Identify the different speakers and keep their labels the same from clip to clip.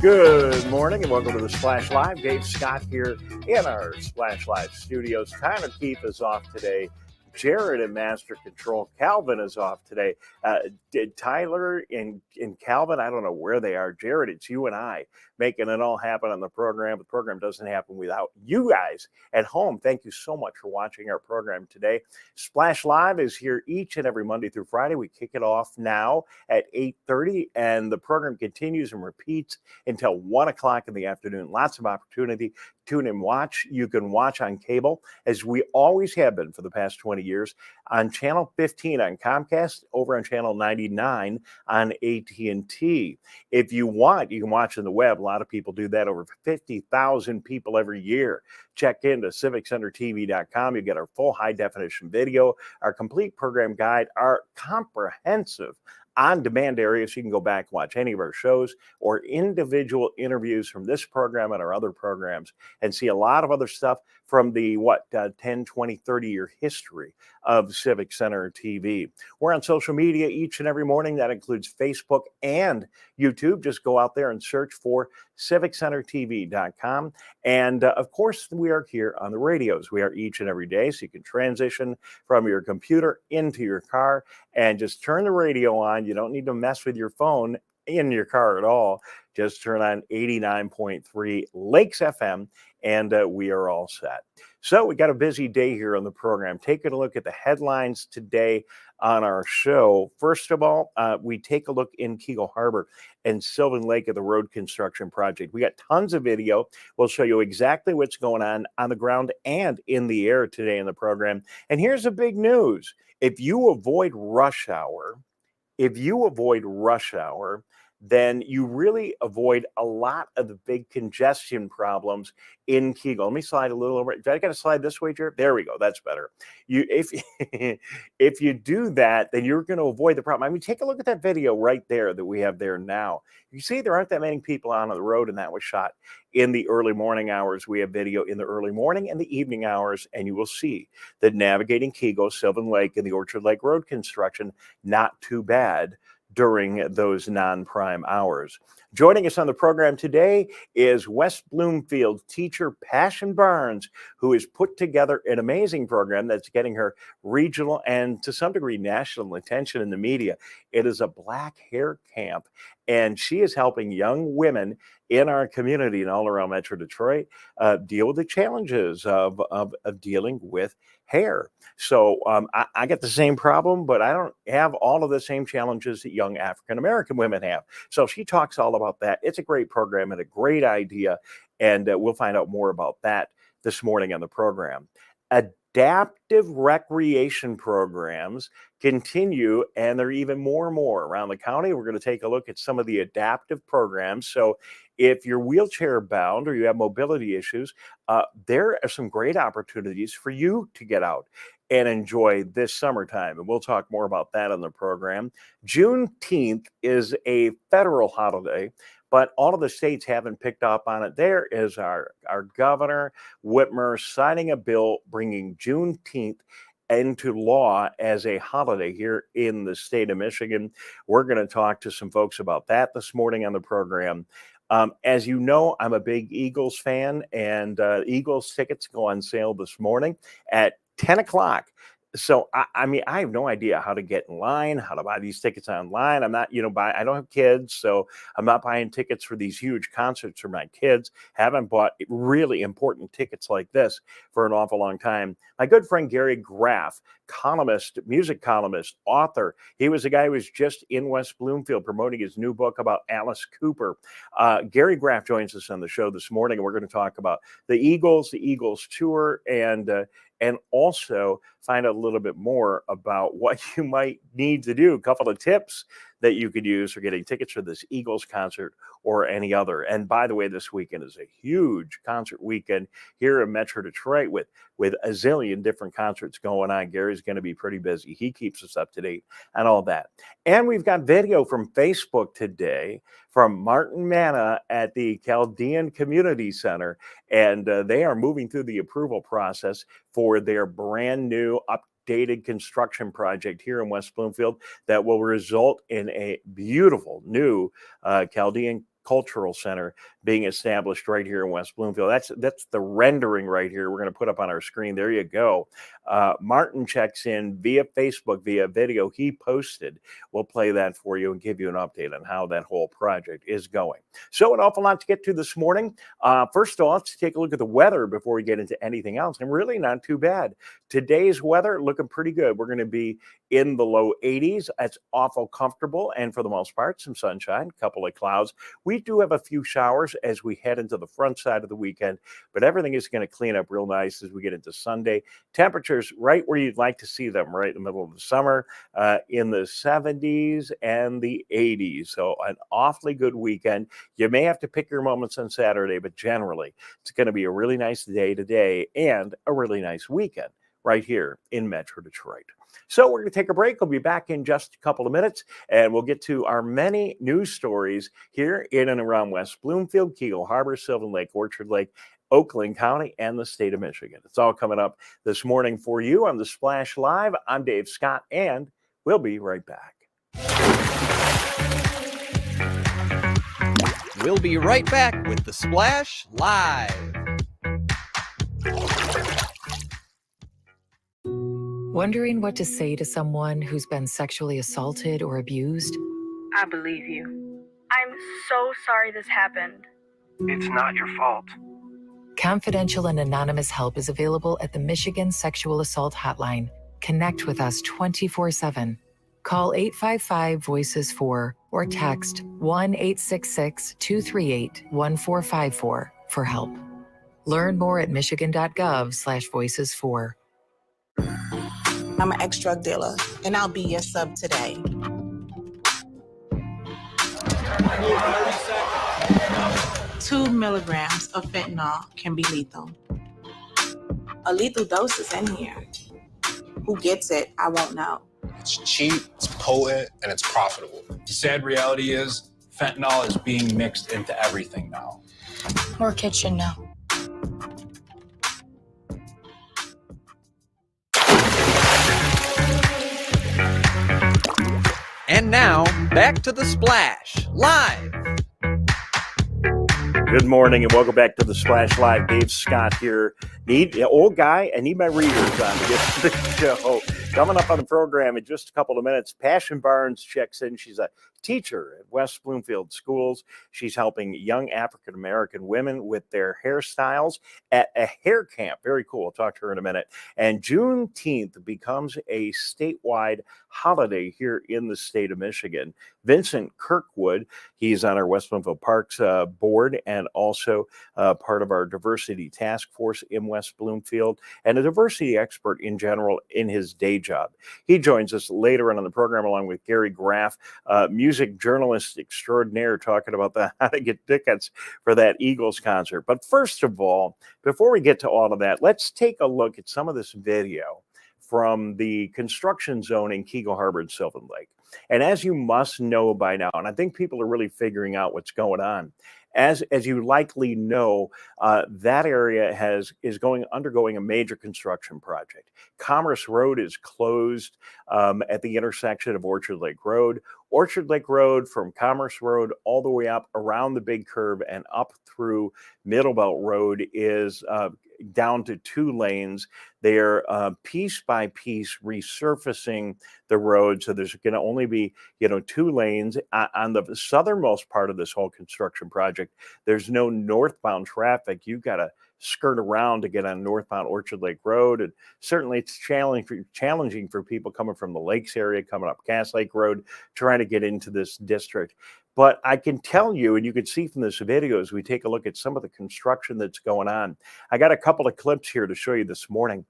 Speaker 1: Good morning and welcome to the Splash Live. Dave Scott here in our Splash Live studios. Tyler Keefe is off today. Jared in Master Control. Calvin is off today. Did Tyler and Calvin, I don't know where they are. Jared, it's you and I making it all happen on the program. The program doesn't happen without you guys at home. Thank you so much for watching our program today. Splash Live is here each and every Monday through Friday. We kick it off now at 8:30, and the program continues and repeats until 1 o'clock in the afternoon. Lots of opportunity. Tune and watch. You can watch on cable, as we always have been for the past 20 years, on Channel 15 on Comcast, over on Channel 99 on AT&T. If you want, you can watch on the web. A lot of people do that. Over 50,000 people every year check into CivicCenterTV.com. You get our full high-definition video, our complete program guide, our comprehensive on-demand area, so you can go back and watch any of our shows or individual interviews from this program and our other programs, and see a lot of other stuff from the 10, 20, 30-year history of Civic Center TV. We're on social media each and every morning. That includes Facebook and YouTube. Just go out there and search for CivicCenterTV.com. And of course, we are here on the radios. We are each and every day, so you can transition from your computer into your car and just turn the radio on. You don't need to mess with your phone in your car at all. Just turn on 89.3 Lakes FM, and we are all set. So we got a busy day here on the program. Taking a look at the headlines today on our show. First of all, we take a look in Keagle Harbor and Sylvan Lake at the road construction project. We got tons of video. We'll show you exactly what's going on the ground and in the air today in the program. And here's the big news. If you avoid rush hour, then you really avoid a lot of the big congestion problems in Keagle. Let me slide a little over. I got to slide this way, Jared? There we go. That's better. If you do that, then you're going to avoid the problem. I mean, take a look at that video right there that we have there now. You see there aren't that many people on the road, and that was shot in the early morning hours. We have video in the early morning and the evening hours, and you will see that navigating Keagle, Sylvan Lake, and the Orchard Lake road construction, not too bad during those non-prime hours. Joining us on the program today is West Bloomfield teacher Pashun Barnes, who has put together an amazing program that's getting her regional and to some degree national attention in the media. It is a black hair camp, and she is helping young women in our community and all around Metro Detroit deal with the challenges of dealing with hair. So I get the same problem, but I don't have all of the same challenges that young African-American women have. So she talks all about that. It's a great program and a great idea, and we'll find out more about that this morning on the program. Adaptive recreation programs continue, and there are even more and more around the county. We're going to take a look at some of the adaptive programs. So if you're wheelchair bound or you have mobility issues, there are some great opportunities for you to get out and enjoy this summertime. And we'll talk more about that on the program. Juneteenth is a federal holiday, but all of the states haven't picked up on it. There is our governor, Whitmer, signing a bill bringing Juneteenth into law as a holiday here in the state of Michigan. We're going to talk to some folks about that this morning on the program. As you know, I'm a big Eagles fan, and Eagles tickets go on sale this morning at 10 o'clock. So, I mean, I have no idea how to get in line, how to buy these tickets online. I'm not, I don't have kids, so I'm not buying tickets for these huge concerts for my kids. Haven't bought really important tickets like this for an awful long time. My good friend Gary Graff, columnist, music columnist, author. He was a guy who was just in West Bloomfield promoting his new book about Alice Cooper. Gary Graff joins us on the show this morning, and we're going to talk about the Eagles tour, and also find out a little bit more about what you might need to do. A couple of tips that you could use for getting tickets for this Eagles concert or any other. And by the way, this weekend is a huge concert weekend here in Metro Detroit with a zillion different concerts going on. Gary's going to be pretty busy. He keeps us up to date on all that. And we've got video from Facebook today from Martin Manna at the Chaldean Community Center. And they are moving through the approval process for their brand new dated construction project here in West Bloomfield that will result in a beautiful new Chaldean Cultural Center being established right here in West Bloomfield. That's the rendering right here. We're going to put up on our screen. There you go. Martin checks in via Facebook, via video he posted. We'll play that for you and give you an update on how that whole project is going. So an awful lot to get to this morning. First of all, let's take a look at the weather before we get into anything else. And really not too bad. Today's weather looking pretty good. We're going to be in the low 80s. That's awful comfortable. And for the most part, some sunshine, a couple of clouds. We do have a few showers as we head into the front side of the weekend, but everything is going to clean up real nice as we get into Sunday. Temperatures right where you'd like to see them, right in the middle of the summer, in the 70s and the 80s. So an awfully good weekend. You may have to pick your moments on Saturday, but generally it's going to be a really nice day today and a really nice weekend right here in Metro Detroit. So we're going to take a break. We'll be back in just a couple of minutes, and we'll get to our many news stories here in and around West Bloomfield, Keegle Harbor, Sylvan Lake, Orchard Lake, Oakland County, and the state of Michigan. It's all coming up this morning for you on the Splash Live. I'm Dave Scott, and we'll be right back.
Speaker 2: We'll be right back with the Splash Live.
Speaker 3: Wondering what to say to someone who's been sexually assaulted or abused?
Speaker 4: I believe you. I'm so sorry this happened.
Speaker 5: It's not your fault.
Speaker 3: Confidential and anonymous help is available at the Michigan Sexual Assault Hotline. Connect with us 24/7. Call 855-VOICES-4 or text 1-866-238-1454 for help. Learn more at michigan.gov/voices4.
Speaker 6: I'm an ex-drug dealer, and I'll be your sub today. 2 milligrams of fentanyl can be lethal. A lethal dose is in here. Who gets it, I won't know.
Speaker 7: It's cheap, it's potent, and it's profitable.
Speaker 8: The sad reality is fentanyl is being mixed into everything now.
Speaker 4: More kids should know.
Speaker 2: And now, back to the Splash Live.
Speaker 1: Good morning and welcome back to the Splash Live. Dave Scott here. Old guy, I need my readers on to get to the show. Coming up on the program in just a couple of minutes, Pashun Barnes checks in. She's a teacher at West Bloomfield Schools. She's helping young African-American women with their hairstyles at a hair camp. Very cool. I'll talk to her in a minute. And Juneteenth becomes a statewide holiday here in the state of Michigan. Vincent Kirkwood, he's on our West Bloomfield Parks board and also part of our diversity task force in West Bloomfield and a diversity expert in general in his day job. He joins us later on the program along with Gary Graff, music journalist extraordinaire, talking about how to get tickets for that Eagles concert. But first of all, before we get to all of that, let's take a look at some of this video from the construction zone in Keegle Harbor and Sylvan Lake. And as you must know by now, and I think people are really figuring out what's going on, as you likely know, that area is undergoing a major construction project. Commerce Road is closed at the intersection of Orchard Lake Road. Orchard Lake Road from Commerce Road all the way up around the big curve and up through Middlebelt Road is down to 2 lanes. They're piece by piece resurfacing the road, so there's going to only be 2 lanes on the southernmost part of this whole construction project. There's no northbound traffic. You've got to skirt around to get on northbound Orchard Lake Road, and certainly it's challenging for people coming from the Lakes area, coming up Cass Lake Road, trying to get into this district. But I can tell you, and you can see from this video as we take a look at some of the construction that's going on. I got a couple of clips here to show you this morning.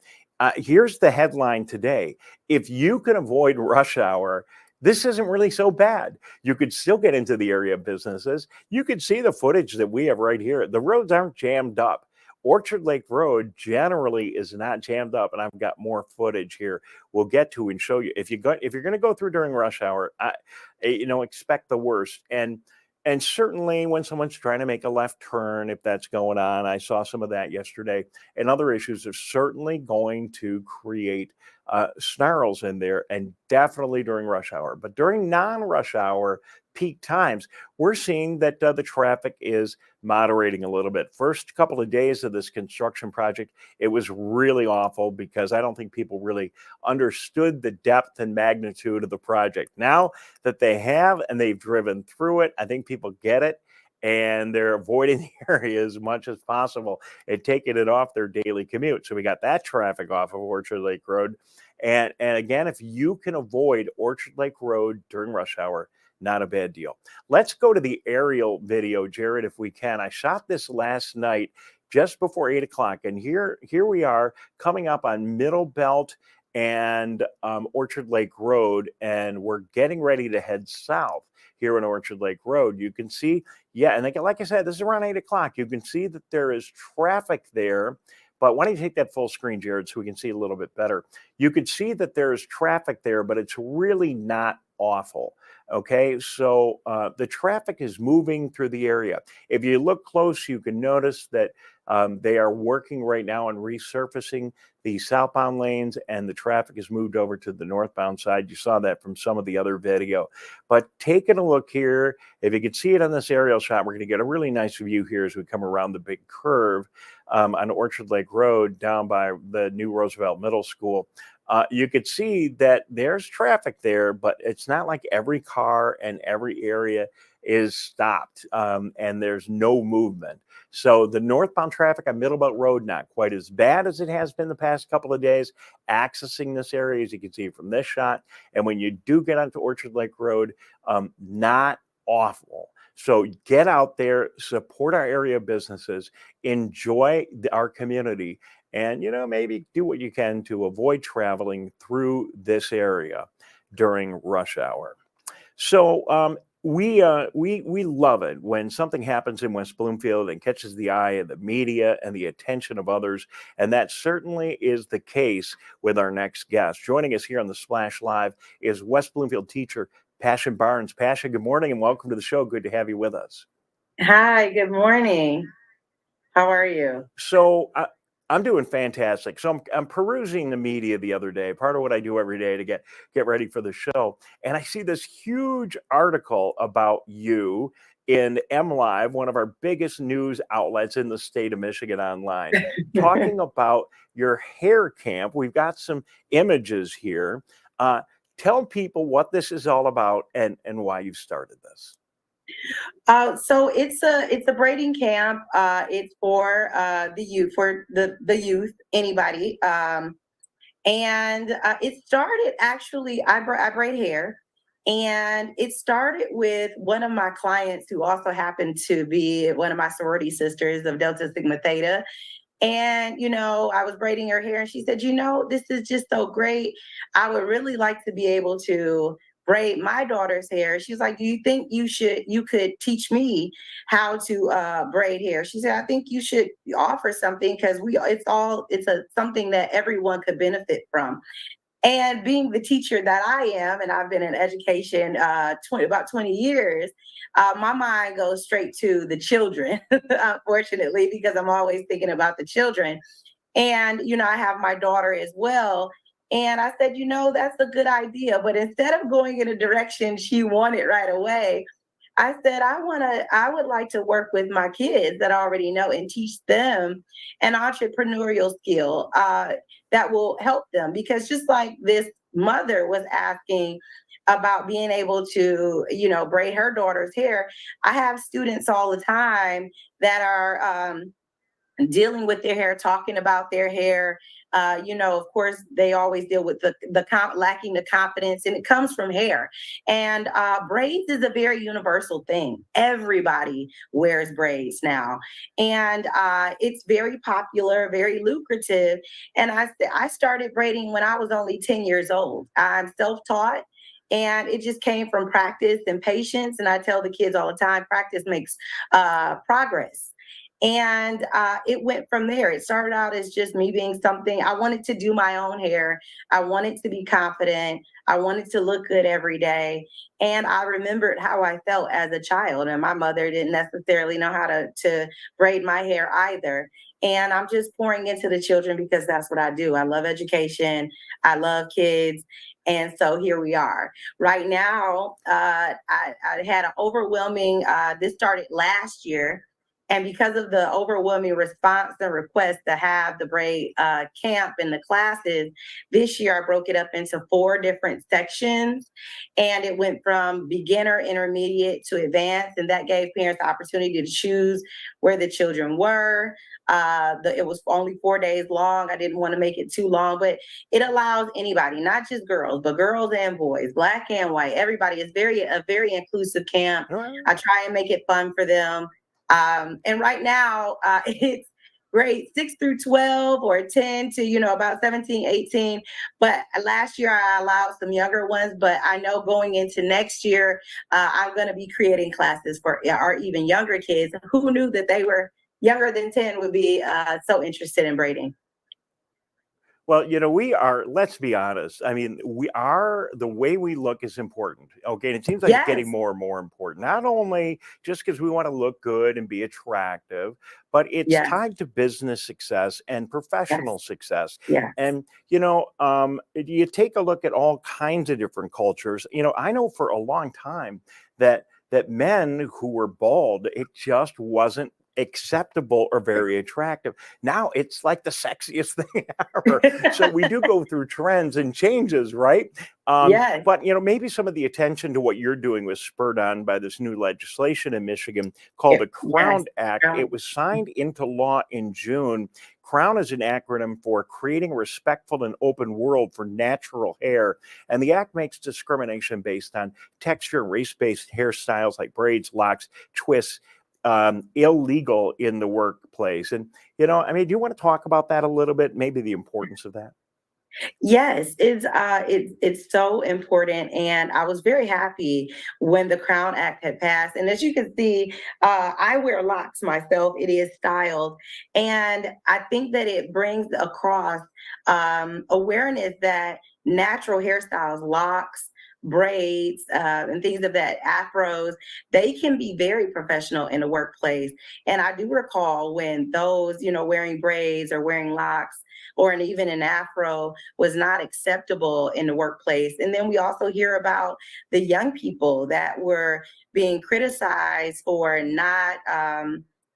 Speaker 1: Here's the headline today. If you can avoid rush hour, this isn't really so bad. You could still get into the area of businesses. You could see the footage that we have right here. The roads aren't jammed up. Orchard Lake Road generally is not jammed up, and I've got more footage here we'll get to and show you. If you're going to go through during rush hour, expect the worst. And certainly when someone's trying to make a left turn, if that's going on, I saw some of that yesterday, and other issues are certainly going to create snarls in there, and definitely during rush hour. But during non-rush hour peak times, we're seeing that the traffic is moderating a little bit. First couple of days of this construction project, it was really awful because I don't think people really understood the depth and magnitude of the project. Now that they have and they've driven through it, I think people get it, and they're avoiding the area as much as possible and taking it off their daily commute. So we got that traffic off of Orchard Lake Road. And again, if you can avoid Orchard Lake Road during rush hour, not a bad deal. Let's go to the aerial video, Jared, if we can. I shot this last night just before 8 o'clock. And here we are coming up on Middle Belt and Orchard Lake Road, and we're getting ready to head south here in Orchard Lake Road. You can see, yeah, and like I said, this is around 8 o'clock. You can see that there is traffic there. But why don't you take that full screen, Jared, so we can see a little bit better. You can see that there's traffic there, but it's really not awful. Okay, so the traffic is moving through the area. If you look close, you can notice that they are working right now on resurfacing the southbound lanes, and the traffic has moved over to the northbound side. You saw that from some of the other video. But taking a look here, if you can see it on this aerial shot, we're going to get a really nice view here as we come around the big curve on Orchard Lake Road down by the new Roosevelt Middle School. You could see that there's traffic there, but it's not like every car and every area is stopped and there's no movement. So the northbound traffic on Middle Belt Road, not quite as bad as it has been the past couple of days, accessing this area, as you can see from this shot. And when you do get onto Orchard Lake Road, not awful. So get out there, support our area businesses, enjoy our community, and, maybe do what you can to avoid traveling through this area during rush hour. So we love it when something happens in West Bloomfield and catches the eye of the media and the attention of others. And that certainly is the case with our next guest. Joining us here on the Splash Live is West Bloomfield teacher Pashun Barnes. Pashun, good morning and welcome to the show. Good to have you with us.
Speaker 9: Hi, good morning. How are you?
Speaker 1: So I'm doing fantastic. So I'm perusing the media the other day, part of what I do every day to get ready for the show. And I see this huge article about you in MLive, one of our biggest news outlets in the state of Michigan online, talking about your hair camp. We've got some images here. Tell people what this is all about and why you started this.
Speaker 9: So it's a braiding camp. It's for the youth, anybody. And it started actually. I braid hair, and it started with one of my clients who also happened to be one of my sorority sisters of Delta Sigma Theta. And, I was braiding her hair and she said, this is just so great. I would really like to be able to braid my daughter's hair. She's like, do you think you could teach me how to braid hair? She said, I think you should offer something because something that everyone could benefit from. And being the teacher that I am, and I've been in education about 20 years, my mind goes straight to the children, unfortunately, because I'm always thinking about the children. And, I have my daughter as well. And I said, that's a good idea. But instead of going in a direction she wanted right away, I said, I would like to work with my kids that I already know and teach them an entrepreneurial skill that will help them. Because just like this mother was asking about being able to, braid her daughter's hair, I have students all the time that are dealing with their hair, talking about their hair. Of course, they always deal with the lacking the confidence, and it comes from hair. And braids is a very universal thing. Everybody wears braids now, and it's very popular, very lucrative. And I started braiding when I was only 10 years old. I'm self-taught. And it just came from practice and patience. And I tell the kids all the time, practice makes progress. And it went from there. It started out as just me being something. I wanted to do my own hair. I wanted to be confident. I wanted to look good every day. And I remembered how I felt as a child. And my mother didn't necessarily know how to braid my hair either. And I'm just pouring into the children because that's what I do. I love education. I love kids. And so here we are. Right now, I had an overwhelming, this started last year. And because of the overwhelming response and request to have the braid camp and the classes, this year I broke it up into 4 different sections. And it went from beginner, intermediate to advanced. And that gave parents the opportunity to choose where the children were. It was only 4 days long. I didn't want to make it too long, but it allows anybody, not just girls, but girls and boys, Black and white, everybody. It's a very inclusive camp. I try and make it fun for them. And right now, it's grade 6 through 12 or 10 to, about 17, 18. But last year I allowed some younger ones, but I know going into next year, I'm going to be creating classes for our even younger kids. Who knew that they were younger than 10 would be so interested in braiding?
Speaker 1: Well, we are, let's be honest. I mean, the way we look is important. Okay. And it seems like it's getting
Speaker 9: Yes.
Speaker 1: more and more important, not only just because we want to look good and be attractive, but it's
Speaker 9: Yes.
Speaker 1: tied to business success and professional
Speaker 9: Yes.
Speaker 1: success.
Speaker 9: Yes.
Speaker 1: And, you take a look at all kinds of different cultures. I know for a long time that men who were bald, it just wasn't acceptable or very attractive. Now it's like the sexiest thing ever. So we do go through trends and changes, right?
Speaker 9: Yes.
Speaker 1: But maybe some of the attention to what you're doing was spurred on by this new legislation in Michigan called the Crown Act.
Speaker 9: Crown.
Speaker 1: It was signed into law in June. Crown is an acronym for Creating a Respectful and Open World for Natural Hair. And the act makes discrimination based on texture and race-based hairstyles like braids, locks, twists, illegal in the workplace. And, do you want to talk about that a little bit? Maybe the importance of that?
Speaker 9: Yes, it's so important, and I was very happy when the Crown Act had passed. And as you can see, I wear locks myself. It is styled, and I think that it brings across awareness that natural hairstyles, locks, braids, and things of that, afros, they can be very professional in the workplace. And I do recall when those, wearing braids or wearing locks or even an afro was not acceptable in the workplace. And then we also hear about the young people that were being criticized for not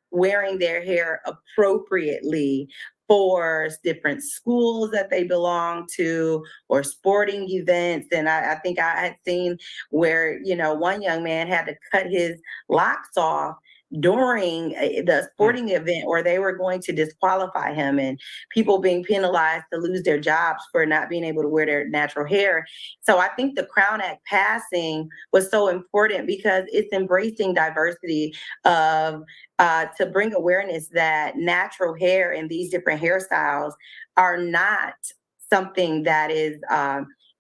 Speaker 9: wearing their hair appropriately for different schools that they belong to or sporting events. And I think I had seen where, one young man had to cut his locks off during the sporting event, or they were going to disqualify him, and people being penalized to lose their jobs for not being able to wear their natural hair. So I think the Crown Act passing was so important because it's embracing diversity of to bring awareness that natural hair and these different hairstyles are not something that is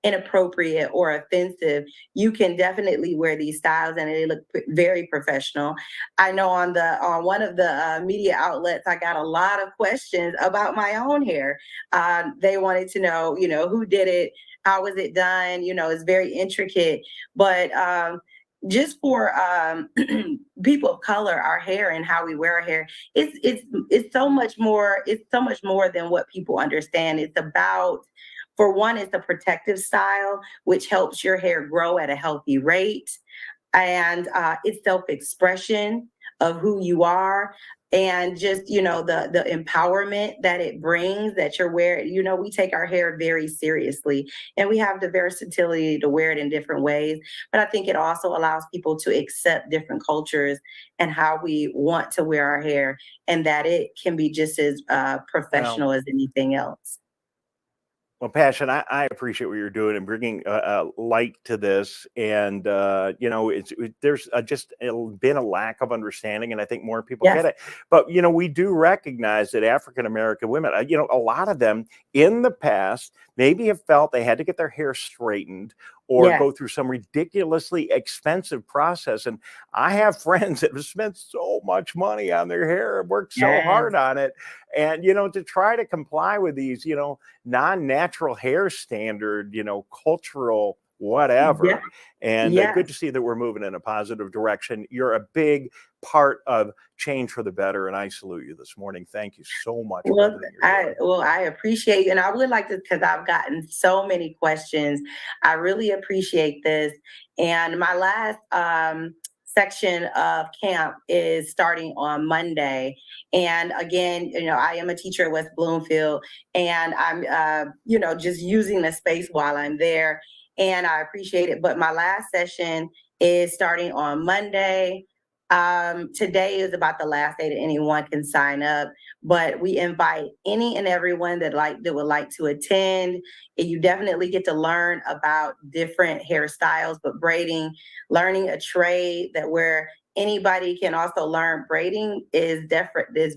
Speaker 9: inappropriate or offensive. You can definitely wear these styles and they look very professional. I know on one of the media outlets, I got a lot of questions about my own hair. They wanted to know, who did it? How was it done? It's very intricate, but just for people of color, our hair and how we wear our hair, it's so much more. It's so much more than what people understand. It's about, for one, it's a protective style, which helps your hair grow at a healthy rate. And it's self-expression of who you are. And just, the empowerment that it brings, that you're wearing. We take our hair very seriously, and we have the versatility to wear it in different ways. But I think it also allows people to accept different cultures and how we want to wear our hair, and that it can be just as professional as anything else.
Speaker 1: Well, Passion, I appreciate what you're doing and bringing light to this. And, there's just been a lack of understanding, and I think more people get it. But, we do recognize that African-American women, a lot of them in the past maybe have felt they had to get their hair straightened or
Speaker 9: Yes.
Speaker 1: go through some ridiculously expensive process. And I have friends that have spent so much money on their hair and worked so
Speaker 9: Yes.
Speaker 1: hard on it. And, to try to comply with these, non-natural hair standard, cultural whatever.
Speaker 9: Yeah.
Speaker 1: And
Speaker 9: Yes.
Speaker 1: good to see that we're moving in a positive direction. You're a big part of change for the better, and I salute you this morning. Thank you so much for
Speaker 9: Well,
Speaker 1: everything you're doing.
Speaker 9: I appreciate, and I would like to, because I've gotten so many questions. I really appreciate this. And my last section of camp is starting on Monday. And again, I am a teacher at West Bloomfield, and I'm, just using the space while I'm there. And I appreciate it. But my last session is starting on Monday. Today is about the last day that anyone can sign up, but we invite any and everyone that would like to attend. And you definitely get to learn about different hairstyles, but braiding, learning a trade where anybody can also learn. Braiding is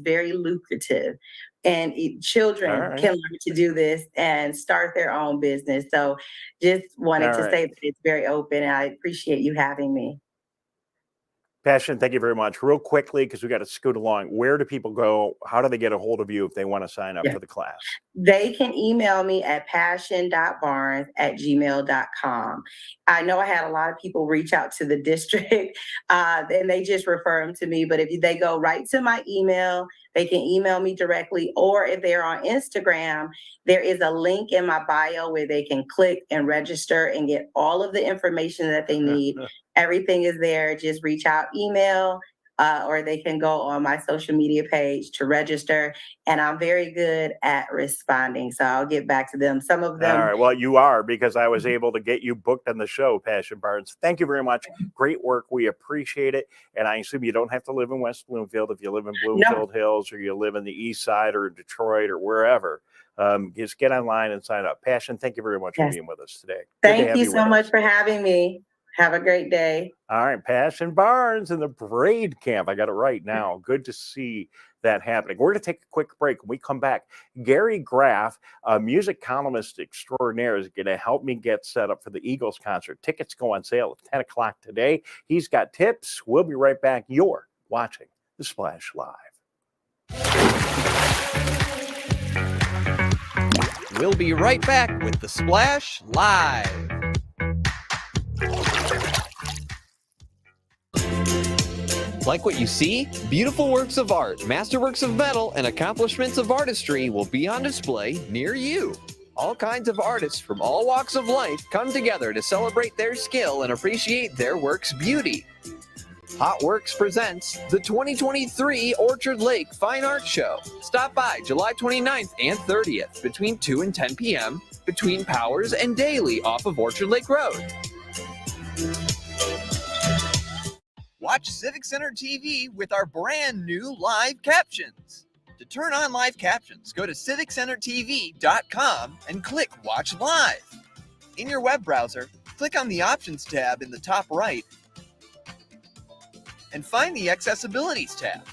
Speaker 9: very lucrative, and children can learn to do this and start their own business. So just wanted to say that it's very open, and I appreciate you having me.
Speaker 1: Pashun, thank you very much. Real quickly, because we got to scoot along, where do people go? How do they get a hold of you if they want to sign up for the class?
Speaker 9: They can email me at pashun.barnes@gmail.com. I know I had a lot of people reach out to the district and they just refer them to me. But if they go right to my email, they can email me directly. Or if they're on Instagram, there is a link in my bio where they can click and register and get all of the information that they need. Everything is there. Just reach out, email, or they can go on my social media page to register. And I'm very good at responding, so I'll get back to them. Some of them.
Speaker 1: All right. Well, you are, because I was able to get you booked on the show, Pashun Barnes. Thank you very much. Great work. We appreciate it. And I assume you don't have to live in West Bloomfield. If you live in Bloomfield Hills, or you live in the East Side, or Detroit, or wherever, just get online and sign up. Pashun, thank you very much for being with us today.
Speaker 9: Thank you so much for having me. Have a great day.
Speaker 1: All right, Pashun Barnes in the braid camp. I got it right now. Good to see that happening. We're going to take a quick break. When we come back, Gary Graff, a music columnist extraordinaire, is going to help me get set up for the Eagles concert. Tickets go on sale at 10 o'clock today. He's got tips. We'll be right back. You're watching The Splash Live.
Speaker 2: We'll be right back with The Splash Live. Like what you see? Beautiful works of art, masterworks of metal, and accomplishments of artistry will be on display near you. All kinds of artists from all walks of life come together to celebrate their skill and appreciate their work's beauty. Hot Works presents the 2023 Orchard Lake Fine Art Show. Stop by July 29th and 30th between 2 and 10 p.m. between Powers and Daly off of Orchard Lake Road. Watch Civic Center TV with our brand new live captions. To turn on live captions, go to civiccentertv.com and click Watch Live. In your web browser, click on the Options tab in the top right and find the Accessibilities tab.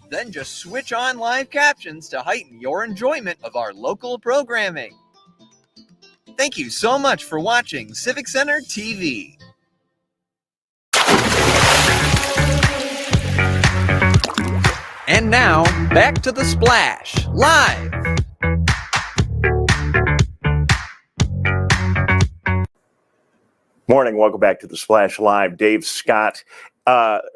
Speaker 2: Then just switch on live captions to heighten your enjoyment of our local programming. Thank you so much for watching Civic Center TV. And now, back to The Splash, live.
Speaker 1: Morning. Welcome back to The Splash Live. Dave Scott.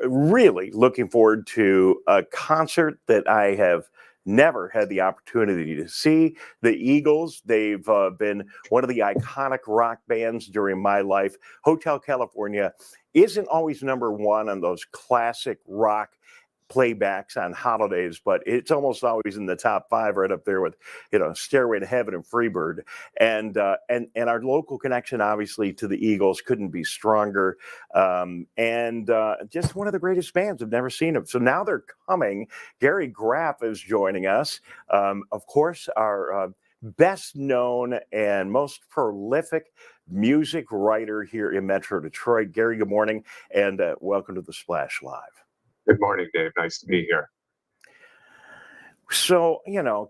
Speaker 1: Really looking forward to a concert that I have never had the opportunity to see. The Eagles, they've been one of the iconic rock bands during my life. Hotel California isn't always number one on those classic rock playbacks on holidays, but it's almost always in the top five, right up there with, Stairway to Heaven and Freebird. And our local connection, obviously, to the Eagles couldn't be stronger. Just one of the greatest bands. I've never seen them. So now they're coming. Gary Graff is joining us. Of course, our best known and most prolific music writer here in Metro Detroit. Gary, good morning, and welcome to The Splash Live.
Speaker 10: Good morning, Dave. Nice to be here.
Speaker 1: So,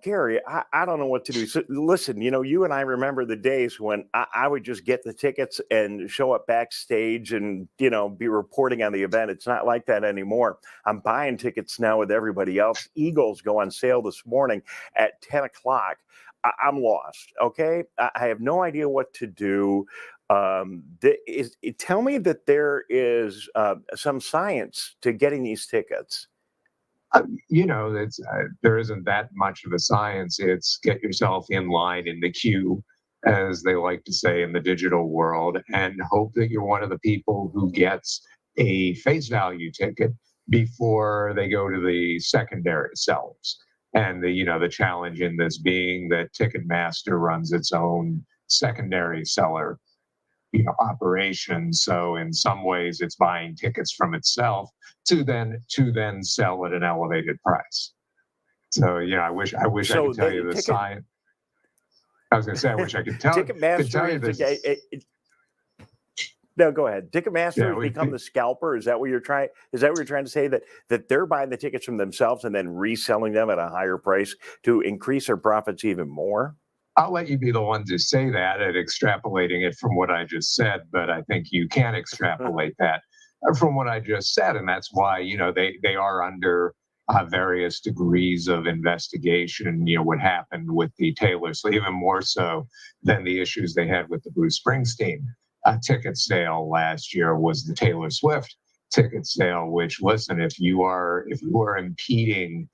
Speaker 1: Gary, I don't know what to do. So, listen, you and I remember the days when I would just get the tickets and show up backstage and, be reporting on the event. It's not like that anymore. I'm buying tickets now with everybody else. Eagles go on sale this morning at 10 o'clock. I'm lost. Okay. I have no idea what to do. Tell me that there is some science to getting these tickets.
Speaker 10: There isn't that much of a science. It's get yourself in line in the queue, as they like to say in the digital world, and hope that you're one of the people who gets a face value ticket before they go to the secondary sellers. And the challenge in this being that Ticketmaster runs its own secondary seller operation. So in some ways it's buying tickets from itself to then sell at an elevated price. So I wish I could tell you the science. I was going to say, I wish I could tell you this.
Speaker 1: No, go ahead. Ticketmaster has become the scalper. Is that what you're trying to say, that they're buying the tickets from themselves and then reselling them at a higher price to increase their profits even more?
Speaker 10: I'll let you be the one to say that and extrapolating it from what I just said, but I think you can extrapolate that from what I just said, and that's why they are under various degrees of investigation. What happened with the Taylor Swift, even more so than the issues they had with the Bruce Springsteen ticket sale last year, was the Taylor Swift ticket sale. Which, listen, if you are impeding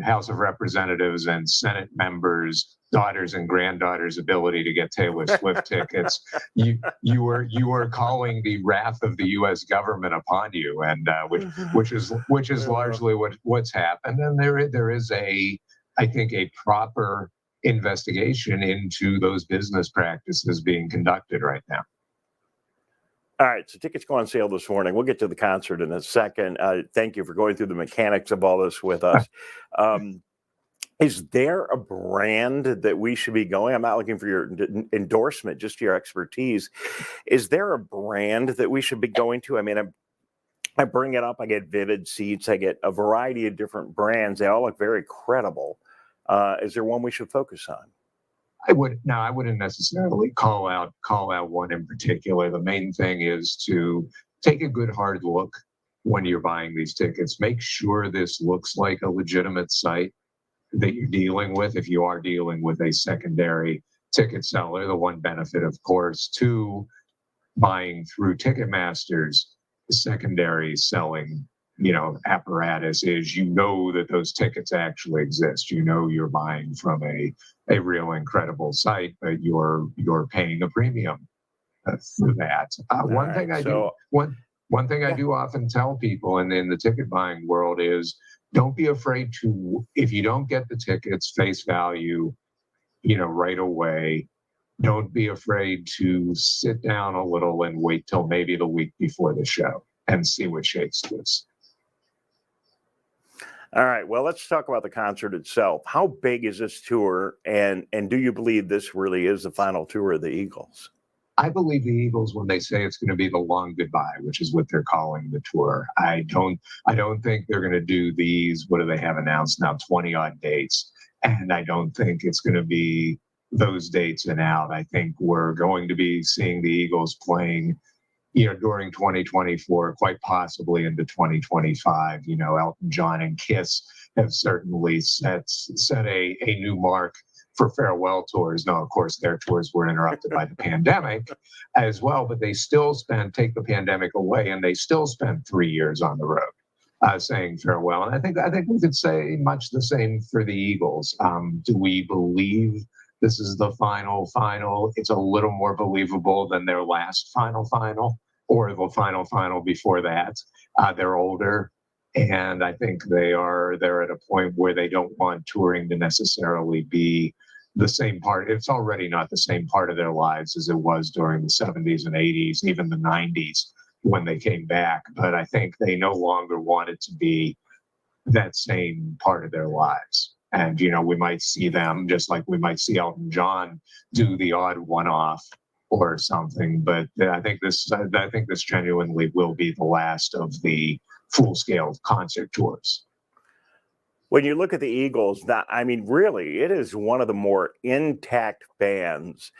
Speaker 10: House of Representatives and Senate members' daughters and granddaughters' ability to get Taylor Swift tickets, you are calling the wrath of the U.S. government upon you, and which is largely what's happened. And there is I think a proper investigation into those business practices being conducted right now.
Speaker 1: All right, so tickets go on sale this morning. We'll get to the concert in a second. Thank you for going through the mechanics of all this with us. Is there a brand that we should be going? I'm not looking for your endorsement, just your expertise. Is there a brand that we should be going to? I mean, I bring it up. I get Vivid Seats. I get a variety of different brands. They all look very credible. Is there one we should focus on?
Speaker 10: I wouldn't necessarily call out one in particular. The main thing is to take a good hard look when you're buying these tickets. Make sure this looks like a legitimate site that you're dealing with. If you are dealing with a secondary ticket seller, the one benefit, of course, to buying through Ticketmaster's secondary selling apparatus is that those tickets actually exist. You're buying from a real incredible site, but you're paying a premium for that. One thing I do often tell people in the ticket buying world is, don't be afraid to, if you don't get the tickets face value, right away, don't be afraid to sit down a little and wait till maybe the week before the show and see what shakes loose.
Speaker 1: All right, well, let's talk about the concert itself. How big is this tour, and do you believe this really is the final tour of the Eagles?
Speaker 10: I believe the Eagles when they say it's going to be the long goodbye, which is what they're calling the tour. I don't think they're going to do these, what do they have announced now, 20-odd dates, and I don't think it's going to be those dates and out. I think we're going to be seeing the Eagles playing during 2024, quite possibly into 2025. Elton John and Kiss have certainly set a new mark for farewell tours. Now, of course, their tours were interrupted by the pandemic as well, but they still take the pandemic away, and they still spent 3 years on the road saying farewell. And I think we could say much the same for the Eagles. Do we believe this is the final? It's a little more believable than their last final, or the final before that. They're older, and I think they're at a point where they don't want touring to necessarily be the same part. It's already not the same part of their lives as it was during the 70s and 80s, even the 90s when they came back. But I think they no longer want it to be that same part of their lives. And, we might see them just like we might see Elton John do the odd one-off or something. But I think this genuinely will be the last of the full-scale concert tours.
Speaker 1: When you look at the Eagles, that I mean, really, it is one of the more intact bands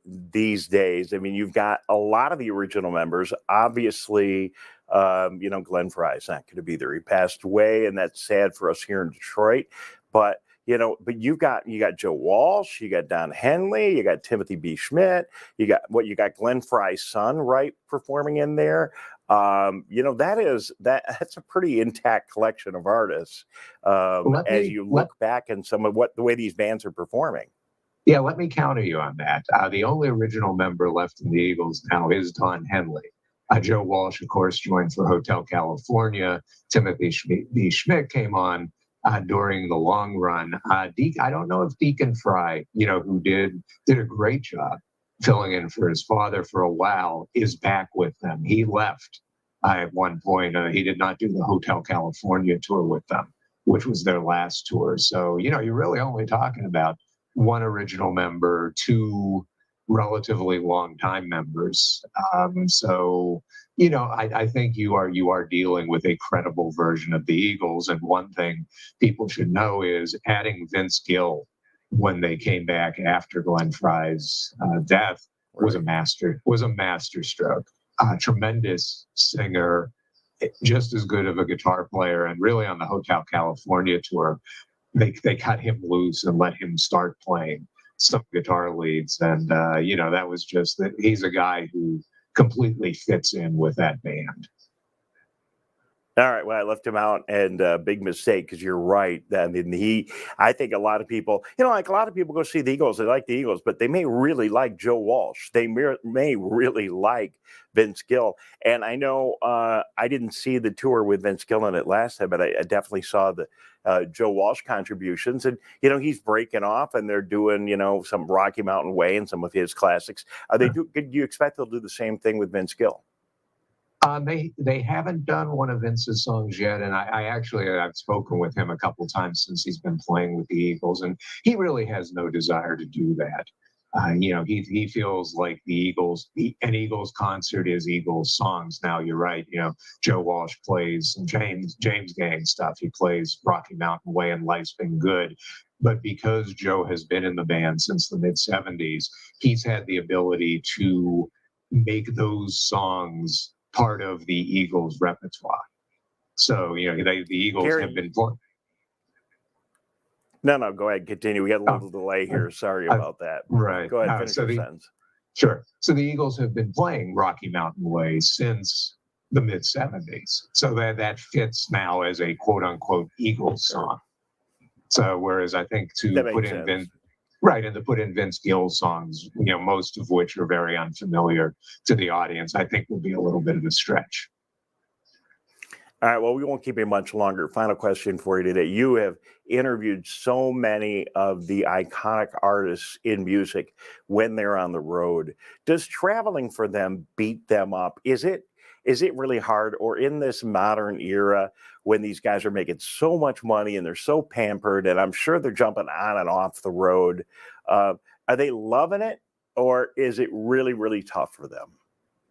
Speaker 1: these days. I mean, you've got a lot of the original members. Obviously, Glenn Fry's not going to be there. He passed away, and that's sad for us here in Detroit. But but you got Joe Walsh, you got Don Henley, you got Timothy B. Schmidt, you got Glenn Fry's son, right, performing in there. That's a pretty intact collection of artists as you look back and some of the way these bands are performing.
Speaker 10: Yeah, let me counter you on that. The only original member left in the Eagles now is Don Henley. Joe Walsh, of course, joined for Hotel California. Timothy B. Schmidt came on during the long run. I don't know if Deacon Fry, who did a great job filling in for his father for a while, is back with them. He left at one point. He did not do the Hotel California tour with them, which was their last tour. So, you're really only talking about one original member, two relatively long-time members. I think you are dealing with a credible version of the Eagles. And one thing people should know is adding Vince Gill when they came back after Glenn Fry's death was a master stroke. Tremendous singer, just as good of a guitar player, and really on the Hotel California tour, they cut him loose and let him start playing some guitar leads, and that was just that he's a guy who completely fits in with that band.
Speaker 1: All right, well, I left him out, and big mistake, because you're right. I mean, I think a lot of people, like a lot of people go see the Eagles, they like the Eagles, but they may really like Joe Walsh. They may really like Vince Gill. And I know I didn't see the tour with Vince Gill in it last time, but I definitely saw the Joe Walsh contributions. And, he's breaking off, and they're doing, some Rocky Mountain Way and some of his classics. Do you expect they'll do the same thing with Vince Gill?
Speaker 10: They haven't done one of Vince's songs yet, and I've spoken with him a couple times since he's been playing with the Eagles, and he really has no desire to do that. He feels like an Eagles concert is Eagles songs. Now you're right. Joe Walsh plays some James Gang stuff. He plays Rocky Mountain Way and Life's Been Good. But because Joe has been in the band since the mid '70s, he's had the ability to make those songs part of the Eagles repertoire. So, the Eagles have been playing.
Speaker 1: No, go ahead, continue. We got a little delay here. Sorry about that.
Speaker 10: Right.
Speaker 1: Go ahead, finish your sentence.
Speaker 10: Sure. So the Eagles have been playing Rocky Mountain Way since the mid '70s. So that fits now as a quote unquote Eagles song. So whereas I think to put in Vince Gill songs, most of which are very unfamiliar to the audience, I think would be a little bit of a stretch.
Speaker 1: All right, well, we won't keep you much longer. Final question for you today. You have interviewed so many of the iconic artists in music when they're on the road. Does traveling for them beat them up? Is it really hard, or in this modern era when these guys are making so much money and they're so pampered, and I'm sure they're jumping on and off the road, are they loving it, or is it really, really tough for them?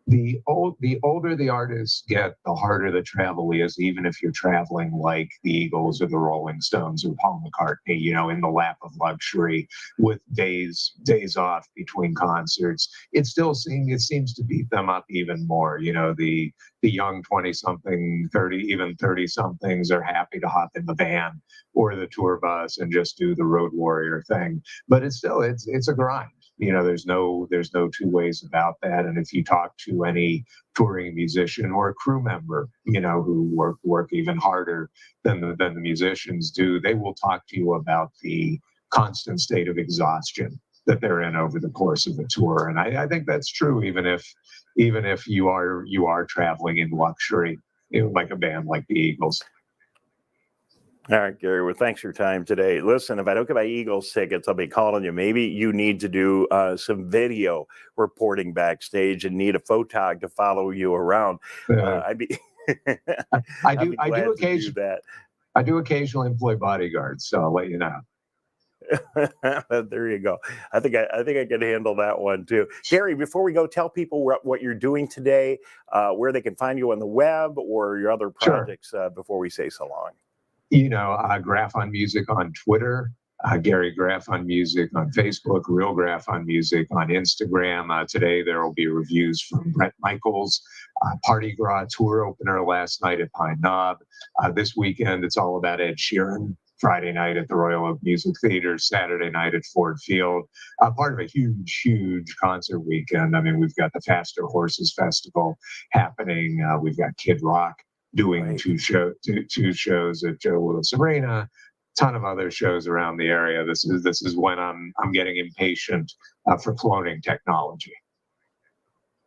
Speaker 10: The older the artists get, the harder the travel is, even if you're traveling like the Eagles or the Rolling Stones or Paul McCartney, in the lap of luxury with days off between concerts. It seems to beat them up even more. The young 20-something, 30-somethings are happy to hop in the van or the tour bus and just do the road warrior thing. But it's a grind. There's no two ways about that. And if you talk to any touring musician or a crew member, who work even harder than the musicians do, they will talk to you about the constant state of exhaustion that they're in over the course of the tour. And I think that's true, even if you are traveling in luxury, like a band like the Eagles.
Speaker 1: All right, Gary, well, thanks for your time today. Listen, if I don't get my Eagles tickets, I'll be calling you. Maybe you need to do some video reporting backstage and need a photog to follow you around. I do
Speaker 10: occasionally employ bodyguards, so I'll let you know.
Speaker 1: There you go. I think I can handle that one too. Gary, before we go, tell people what you're doing today, where they can find you on the web or your other projects before we say so long.
Speaker 10: Graff on Music on Twitter, Gary Graff on Music on Facebook, Real Graff on Music on Instagram. Today there will be reviews from Brett Michaels, Party Gras tour opener last night at Pine Knob. This weekend it's all about Ed Sheeran. Friday night at the Royal Oak Music Theater, Saturday night at Ford Field. Part of a huge concert weekend. I mean, we've got the Faster Horses Festival happening. We've got Kid Rock doing two shows at Joe Louis Arena. Ton of other shows around the area. This is when I'm getting impatient for cloning technology.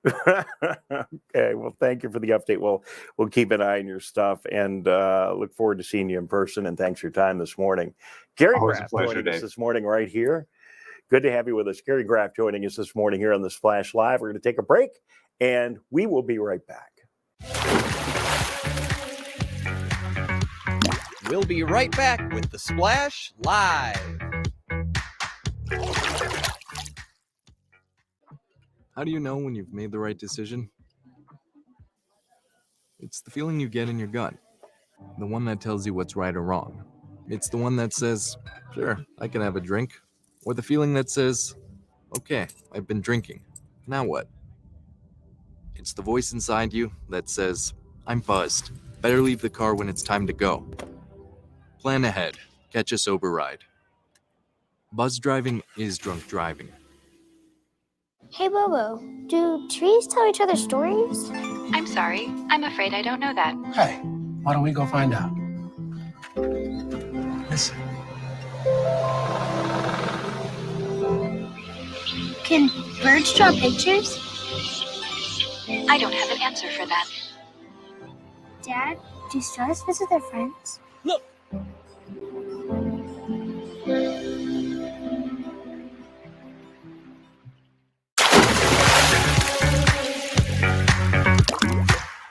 Speaker 1: Okay, well, thank you for the update. We'll keep an eye on your stuff and look forward to seeing you in person. And thanks for your time this morning. Gary Graff joining us this morning right here. Good to have you with us. Gary Graff joining us this morning here on the Splash Live. We're going to take a break, and we will be right back.
Speaker 2: We'll be right back with the Splash Live.
Speaker 11: How do you know when you've made the right decision? It's the feeling you get in your gut, the one that tells you what's right or wrong. It's the one that says, sure, I can have a drink, or the feeling that says, okay, I've been drinking, now what? It's the voice inside you that says, I'm buzzed, better leave the car when it's time to go. Plan ahead, catch a sober ride. Buzz driving is drunk driving.
Speaker 12: Hey, Bobo, do trees tell each other stories?
Speaker 13: I'm sorry. I'm afraid I don't know that.
Speaker 5: Hey, why don't we go find out? Listen.
Speaker 12: Can birds draw pictures?
Speaker 13: I don't have an answer for that.
Speaker 12: Dad, do stars visit their friends?
Speaker 2: Look!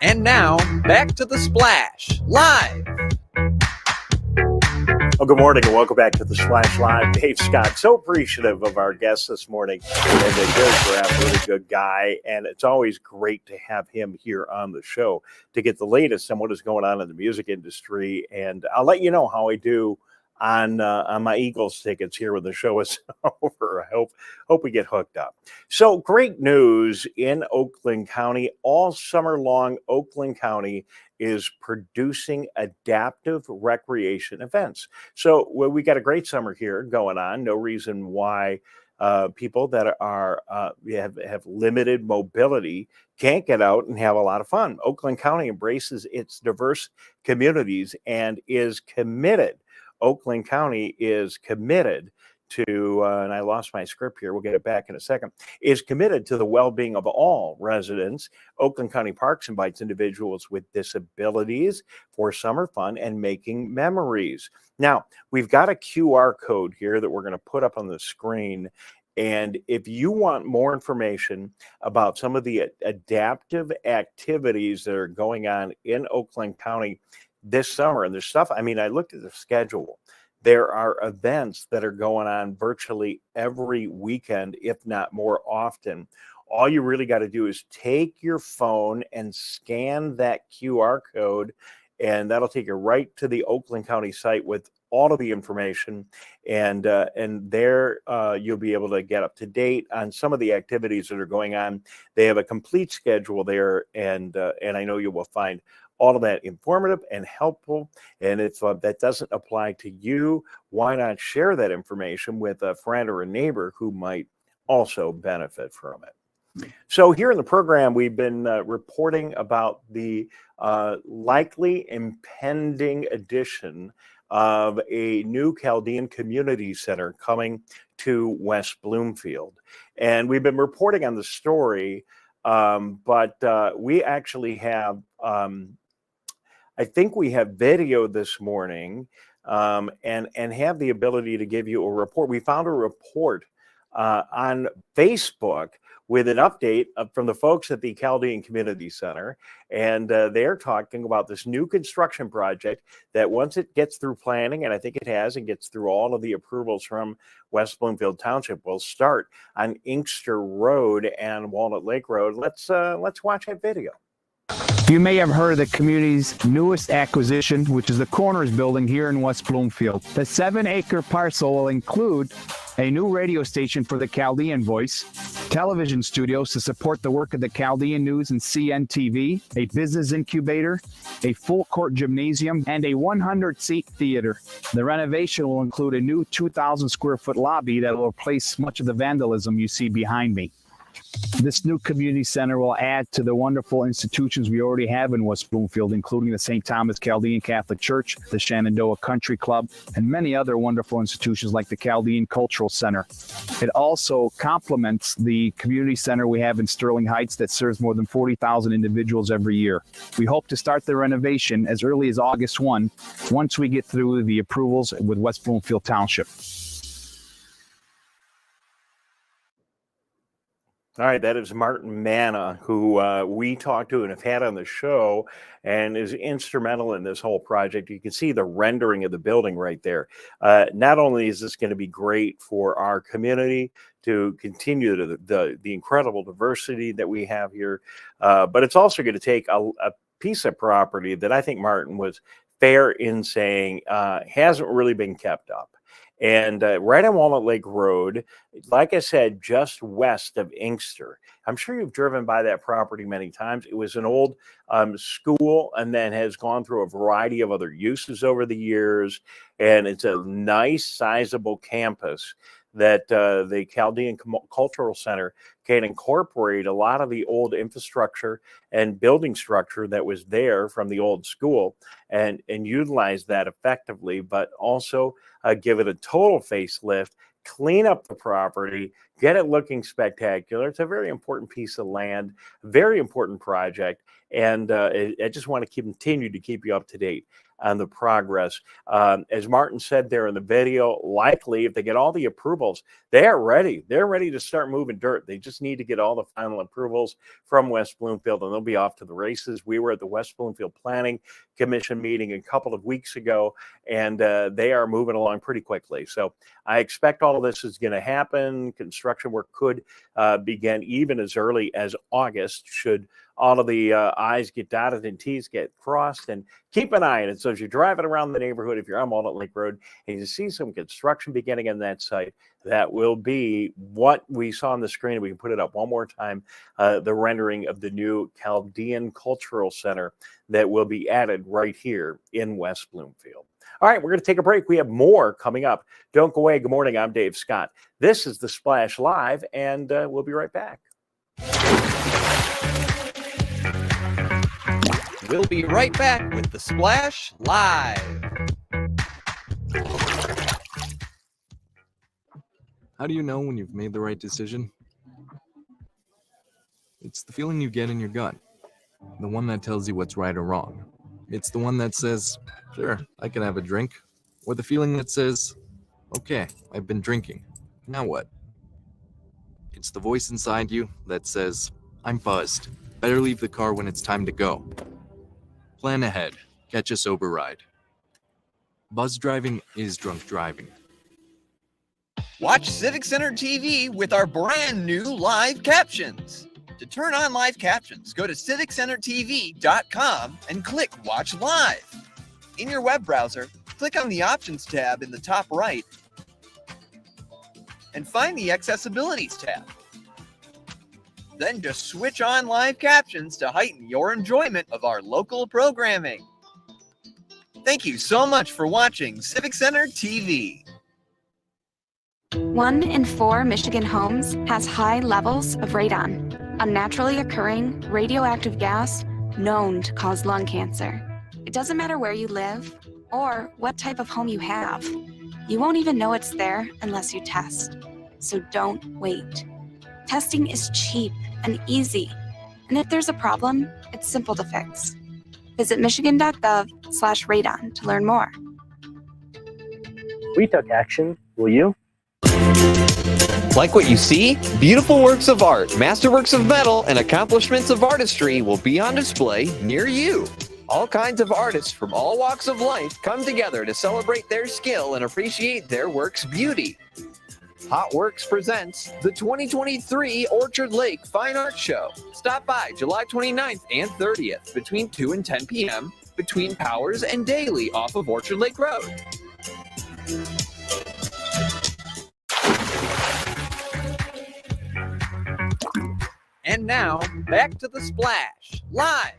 Speaker 2: And now, back to the Splash Live.
Speaker 1: Well, good morning and welcome back to the Splash Live. Dave Scott, so appreciative of our guests this morning. And Gary Graff, really good guy. And it's always great to have him here on the show to get the latest on what is going on in the music industry. And I'll let you know how I do on my Eagles tickets here when the show is over. I hope we get hooked up. So great news in Oakland County. All summer long, Oakland County is producing adaptive recreation events. So we got a great summer here going on. No reason why people that are have limited mobility can't get out and have a lot of fun. Oakland County embraces its diverse communities and is committed. Oakland County is committed to, and I lost my script here, we'll get it back in a second, is committed to the well-being of all residents. Oakland County Parks invites individuals with disabilities for summer fun and making memories. Now, we've got a QR code here that we're going to put up on the screen. And if you want more information about some of the adaptive activities that are going on in Oakland County this summer, and there's stuff, I mean, I looked at the schedule. There are events that are going on virtually every weekend, if not more often. All you really got to do is take your phone and scan that QR code, and that'll take you right to the Oakland County site with all of the information. And there you'll be able to get up to date on some of the activities that are going on. They have a complete schedule there, and I know you will find all of that informative and helpful. And if that doesn't apply to you, why not share that information with a friend or a neighbor who might also benefit from it? So here in the program, we've been reporting about the likely impending addition of a new Chaldean Community Center coming to West Bloomfield. And we've been reporting on the story, but we actually have I think we have video this morning and have the ability to give you a report. We found a report on Facebook with an update from the folks at the Chaldean Community Center. And they're talking about this new construction project that once it gets through planning, and I think it has, and gets through all of the approvals from West Bloomfield Township, will start on Inkster Road and Walnut Lake Road. Let's watch that video.
Speaker 14: You may have heard of the community's newest acquisition, which is the Corners building here in West Bloomfield. The 7-acre parcel will include a new radio station for the Chaldean Voice, television studios to support the work of the Chaldean News and CNTV, a business incubator, a full-court gymnasium, and a 100-seat theater. The renovation will include a new 2,000-square-foot lobby that will replace much of the vandalism you see behind me. This new community center will add to the wonderful institutions we already have in West Bloomfield, including the St. Thomas Chaldean Catholic Church, the Shenandoah Country Club, and many other wonderful institutions like the Chaldean Cultural Center. It also complements the community center we have in Sterling Heights that serves more than 40,000 individuals every year. We hope to start the renovation as early as August 1, once we get through the approvals with West Bloomfield Township.
Speaker 1: All right, that is Martin Manna, who we talked to and have had on the show and is instrumental in this whole project. You can see the rendering of the building right there. Not only is this going to be great for our community to continue the incredible diversity that we have here, but it's also going to take a piece of property that I think Martin was fair in saying hasn't really been kept up. And right on Walnut Lake Road, like I said, just west of Inkster. I'm sure you've driven by that property many times. It was an old school and then has gone through a variety of other uses over the years. And it's a nice, sizable campus that the Chaldean Cultural Center can incorporate a lot of the old infrastructure and building structure that was there from the old school and utilize that effectively, but also give it a total facelift, clean up the property, get it looking spectacular. It's a very important piece of land, very important project, and I just want to continue to keep you up to date on the progress. As Martin said there in the video, likely if they get all the approvals, they are ready. They're ready to start moving dirt. They just need to get all the final approvals from West Bloomfield, and they'll be off to the races. We were at the West Bloomfield Planning Commission meeting a couple of weeks ago, and they are moving along pretty quickly. So I expect all of this is going to happen. Construction work could begin even as early as August, should all of the I's get dotted and T's get crossed. And keep an eye on it. So as you're driving around the neighborhood, if you're on Walnut Lake Road and you see some construction beginning on that site, that will be what we saw on the screen. We can put it up one more time, the rendering of the new Chaldean Cultural Center that will be added right here in West Bloomfield. All right, we're going to take a break. We have more coming up. Don't go away. Good morning. I'm Dave Scott. This is The Splash Live, and we'll be right back.
Speaker 2: We'll be right back with The Splash Live.
Speaker 11: How do you know when you've made the right decision? It's the feeling you get in your gut. The one that tells you what's right or wrong. It's the one that says, sure, I can have a drink. Or the feeling that says, okay, I've been drinking. Now what? It's the voice inside you that says, I'm buzzed. Better leave the car when it's time to go. Plan ahead. Catch a sober ride. Buzz driving is drunk driving.
Speaker 2: Watch Civic Center TV with our brand new live captions. To turn on live captions, go to civiccentertv.com and click Watch Live. In your web browser, click on the Options tab in the top right and find the Accessibilities tab. Then just switch on live captions to heighten your enjoyment of our local programming. Thank you so much for watching Civic Center TV.
Speaker 15: 1 in 4 Michigan homes has high levels of radon, a naturally occurring radioactive gas known to cause lung cancer. It doesn't matter where you live or what type of home you have. You won't even know it's there unless you test. So don't wait. Testing is cheap and easy, and if there's a problem, it's simple to fix. Visit michigan.gov/radon to learn more.
Speaker 16: We took action. Will you?
Speaker 2: Like what you see? Beautiful works of art, masterworks of metal, and accomplishments of artistry will be on display near you. All kinds of artists from all walks of life come together to celebrate their skill and appreciate their work's beauty. Hot Works presents the 2023 Orchard Lake Fine Art Show. Stop by July 29th and 30th between 2 and 10 p.m. between Powers and Daly off of Orchard Lake Road. And now, back to the Splash, live.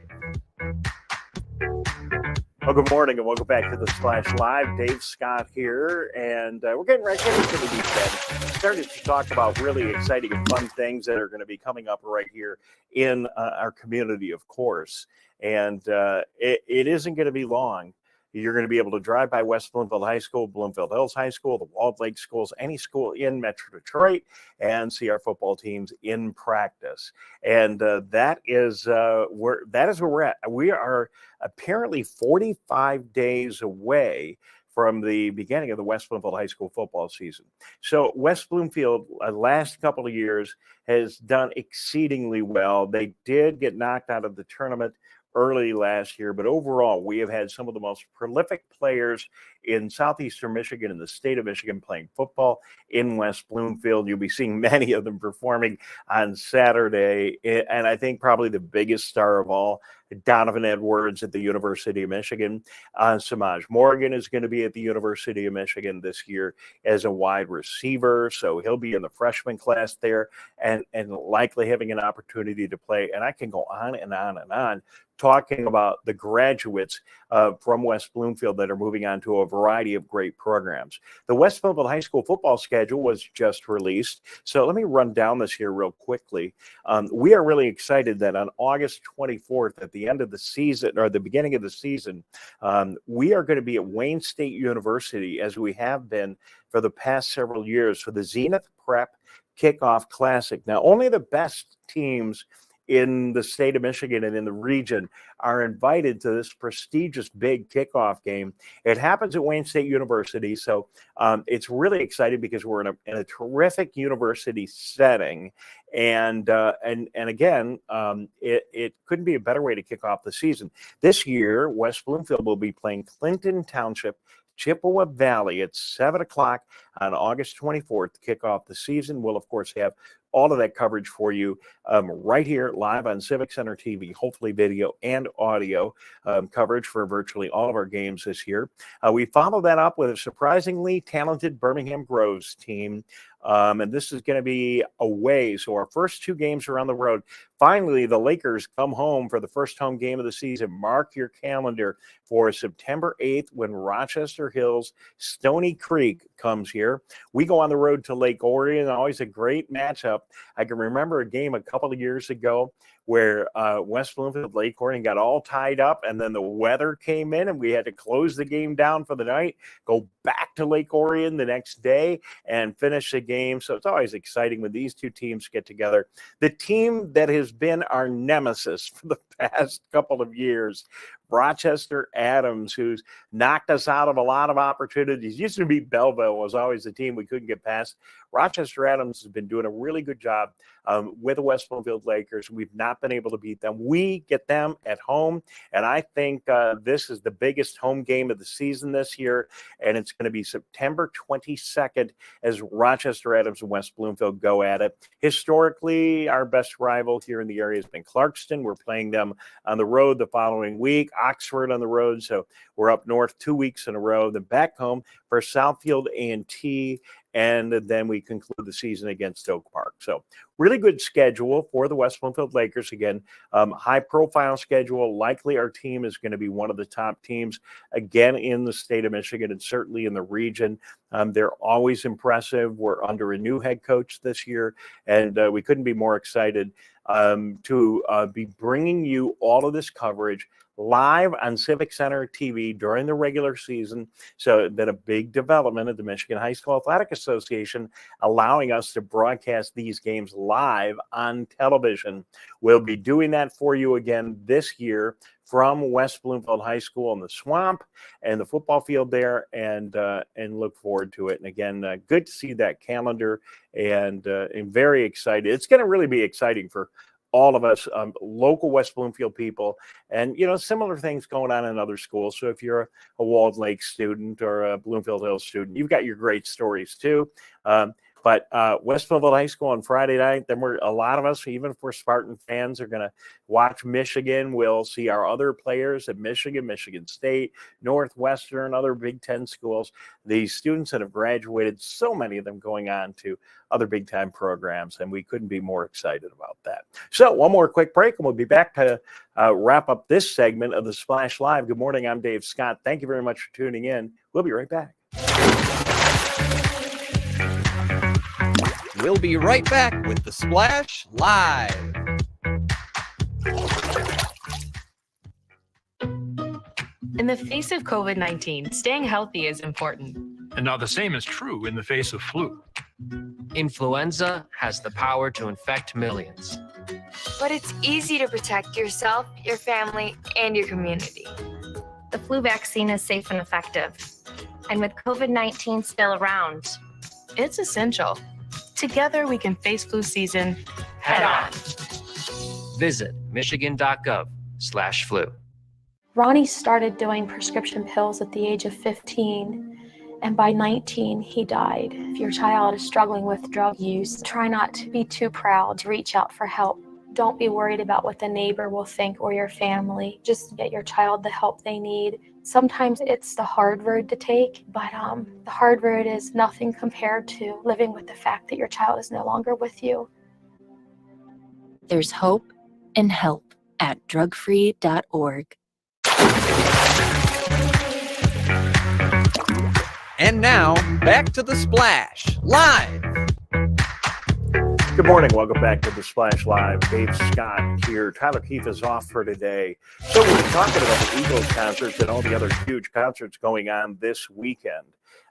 Speaker 1: Well, good morning and welcome back to the Splash Live. Dave Scott here, and we're getting right into the weekend. Started to talk about really exciting and fun things that are going to be coming up right here in our community, of course. And it isn't going to be long. You're going to be able to drive by West Bloomfield High School, Bloomfield Hills High School, the Walled Lake Schools, any school in Metro Detroit, and see our football teams in practice. And that is where we're at. We are apparently 45 days away from the beginning of the West Bloomfield High School football season. So West Bloomfield, last couple of years, has done exceedingly well. They did get knocked out of the tournament early last year, but overall, we have had some of the most prolific players in southeastern Michigan and the state of Michigan playing football in West Bloomfield. You'll be seeing many of them performing on Saturday, and I think probably the biggest star of all, Donovan Edwards at the University of Michigan. Samaj Morgan is going to be at the University of Michigan this year as a wide receiver, so he'll be in the freshman class there and likely having an opportunity to play. And I can go on and on and on talking about the graduates from West Bloomfield that are moving on to a variety of great programs. The West Bloomfield High School football schedule was just released, so let me run down this here real quickly. We are really excited that on August 24th, at the end of the season, or the beginning of the season, we are going to be at Wayne State University, as we have been for the past several years, for the Zenith Prep Kickoff Classic. Now, only the best teams in the state of Michigan and in the region are invited to this prestigious big kickoff game. It happens at Wayne State University, so it's really exciting because we're in a terrific university setting, and again, it couldn't be a better way to kick off the season. This year, West Bloomfield will be playing Clinton Township, Chippewa Valley at 7 o'clock on August 24th to kick off the season. We'll, of course, have all of that coverage for you right here live on Civic Center TV, hopefully video and audio coverage for virtually all of our games this year. We follow that up with a surprisingly talented Birmingham Groves team. And this is going to be away. So our first two games are on the road. Finally, the Lakers come home for the first home game of the season. Mark your calendar for September 8th when Rochester Hills Stony Creek comes here. We go on the road to Lake Orion, always a great matchup. I can remember a game a couple of years ago where West Bloomfield Lake Orion got all tied up, and then the weather came in and we had to close the game down for the night, go back to Lake Orion the next day and finish the game. So it's always exciting when these two teams get together. The team that has been our nemesis for the past couple of years, Rochester Adams, who's knocked us out of a lot of opportunities. Used to be Belleville, was always the team we couldn't get past. Rochester Adams has been doing a really good job with the West Bloomfield Lakers. We've not been able to beat them. We get them at home, and I think this is the biggest home game of the season this year, and it's going to be September 22nd as Rochester Adams and West Bloomfield go at it. Historically, our best rival here in the area has been Clarkston. We're playing them on the road the following week. Oxford on the road, so we're up north 2 weeks in a row, then back home for Southfield A&T, and then we conclude the season against Oak Park. So really good schedule for the West Bloomfield Lakers. Again, high-profile schedule. Likely our team is going to be one of the top teams again in the state of Michigan and certainly in the region. They're always impressive. We're under a new head coach this year, and we couldn't be more excited to be bringing you all of this coverage live on Civic Center TV during the regular season. So been a big development at the Michigan High School Athletic Association, allowing us to broadcast these games live on television. We'll be doing that for you again this year from West Bloomfield High School in the swamp and the football field there, and look forward to it. And again, good to see that calendar, and very excited. It's going to really be exciting for all of us, local West Bloomfield people, and, you know, similar things going on in other schools. So if you're a Walled Lake student or a Bloomfield Hills student, you've got your great stories too. But West Bloomfield High School on Friday night, then a lot of us, even if we're Spartan fans, are going to watch Michigan. We'll see our other players at Michigan, Michigan State, Northwestern, other Big Ten schools. The students that have graduated, so many of them going on to other big time programs, and we couldn't be more excited about that. So one more quick break, and we'll be back to wrap up this segment of the Splash Live. Good morning, I'm Dave Scott. Thank you very much for tuning in. We'll be right back.
Speaker 2: We'll be right back with the Splash Live.
Speaker 16: In the face of COVID-19, staying healthy is important.
Speaker 17: And now the same is true in the face of flu.
Speaker 18: Influenza has the power to infect millions.
Speaker 19: But it's easy to protect yourself, your family, and your community.
Speaker 20: The flu vaccine is safe and effective. And with COVID-19 still around,
Speaker 16: it's essential. Together we can face flu season head on.
Speaker 18: Visit michigan.gov/flu.
Speaker 21: Ronnie started doing prescription pills at the age of 15, and by 19, he died. If your child is struggling with drug use, try not to be too proud to reach out for help. Don't be worried about what the neighbor will think or your family. Just get your child the help they need. Sometimes it's the hard road to take, but the hard road is nothing compared to living with the fact that your child is no longer with you.
Speaker 22: There's hope and help at drugfree.org.
Speaker 2: And now, back to the Splash Live.
Speaker 1: Good morning. Welcome back to the Splash Live. Dave Scott here. Tyler Keefe is off for today. So we've been talking about the Eagles concerts and all the other huge concerts going on this weekend.